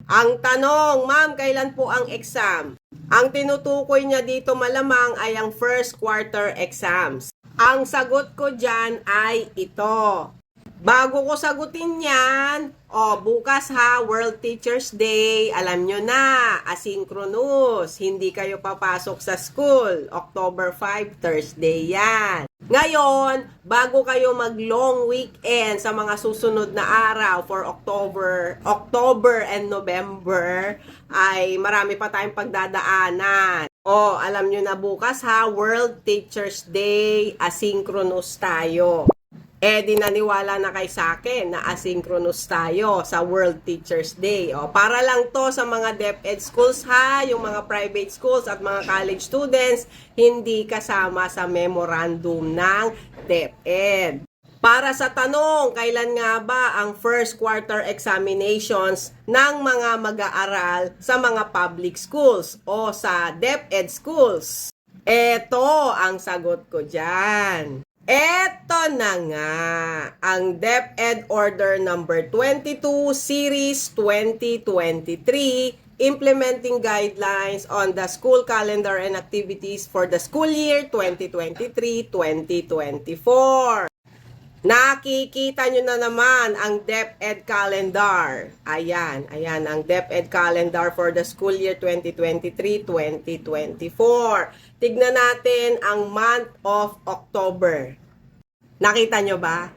Ang tanong, ma'am, kailan po ang exam? Ang tinutukoy niya dito malamang ay ang first quarter exams. Ang sagot ko dyan ay ito. Bago ko sagutin yan, bukas ha, World Teachers Day, alam nyo na, asynchronous, hindi kayo papasok sa school, October 5, Thursday yan. Ngayon, bago kayo mag-long weekend sa mga susunod na araw for October and November, ay marami pa tayong pagdadaanan. Alam nyo na bukas ha, World Teachers Day, asynchronous tayo. Di naniwala na kay sa akin na asynchronous tayo sa World Teachers Day. Para lang to sa mga DepEd schools ha, yung mga private schools at mga college students, hindi kasama sa memorandum ng DepEd. Para sa tanong, kailan nga ba ang first quarter examinations ng mga mag-aaral sa mga public schools o sa DepEd schools? Ito ang sagot ko dyan. Eto na nga, ang DepEd Order Number 22 Series 2023 Implementing Guidelines on the School Calendar and Activities for the School Year 2023-2024. Nakikita nyo na naman ang DepEd Calendar. Ayan ang DepEd Calendar for the School Year 2023-2024. Tignan natin ang month of October. Nakita nyo ba?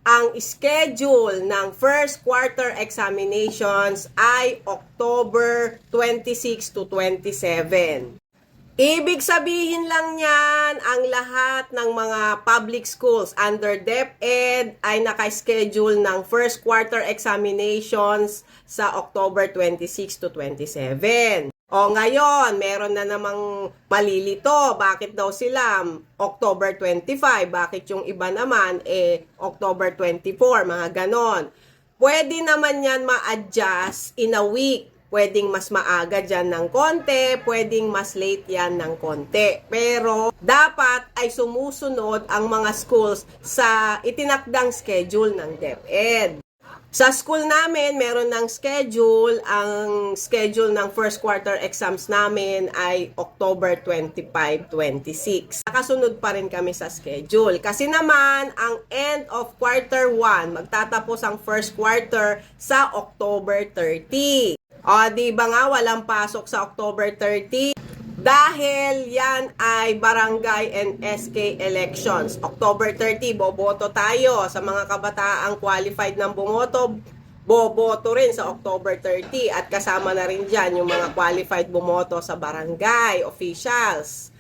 Ang schedule ng first quarter examinations ay October 26 to 27. Ibig sabihin lang yan, ang lahat ng mga public schools under DepEd ay naka-schedule ng first quarter examinations sa October 26 to 27. Ngayon, meron na namang malilito. Bakit daw sila October 25? Bakit yung iba naman October 24? Mga ganon. Pwede naman yan ma-adjust in a week. Pwedeng mas maaga dyan ng konti, pwedeng mas late yan ng konti. Pero dapat ay sumusunod ang mga schools sa itinakdang schedule ng DepEd. Sa school namin, meron ng schedule. Ang schedule ng first quarter exams namin ay October 25-26. Nakasunod pa rin kami sa schedule. Kasi naman, ang end of quarter 1, magtatapos ang first quarter sa October 30. Di ba nga walang pasok sa October 30? Dahil yan ay barangay and SK elections. October 30, boboto tayo. Sa mga kabataang qualified ng bumoto, boboto rin sa October 30. At kasama na rin dyan yung mga qualified bumoto sa barangay officials.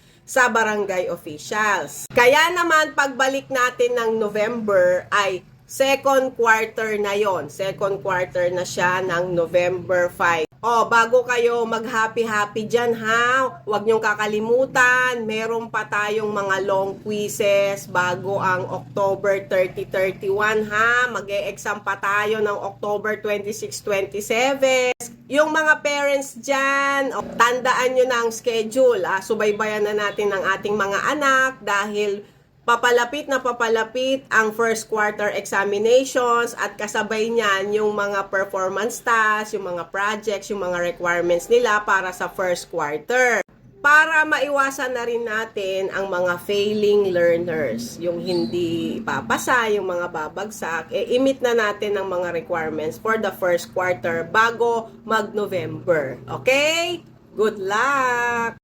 Kaya naman, pagbalik natin ng November ay second quarter na yon. Second quarter na siya ng November 5. Bago kayo mag-happy-happy dyan ha, huwag niyong kakalimutan, meron pa tayong mga long quizzes bago ang October 30-31 ha. Mag-e-exam pa tayo ng October 26-27. Yung mga parents dyan, tandaan nyo na ang schedule. Subaybayan na natin ng ating mga anak dahil papalapit ang first quarter examinations at kasabay niyan yung mga performance tasks, yung mga projects, yung mga requirements nila para sa first quarter. Para maiwasan na rin natin ang mga failing learners, yung hindi papasa, yung mga babagsak, i-meet na natin ang mga requirements for the first quarter bago mag-November. Okay? Good luck!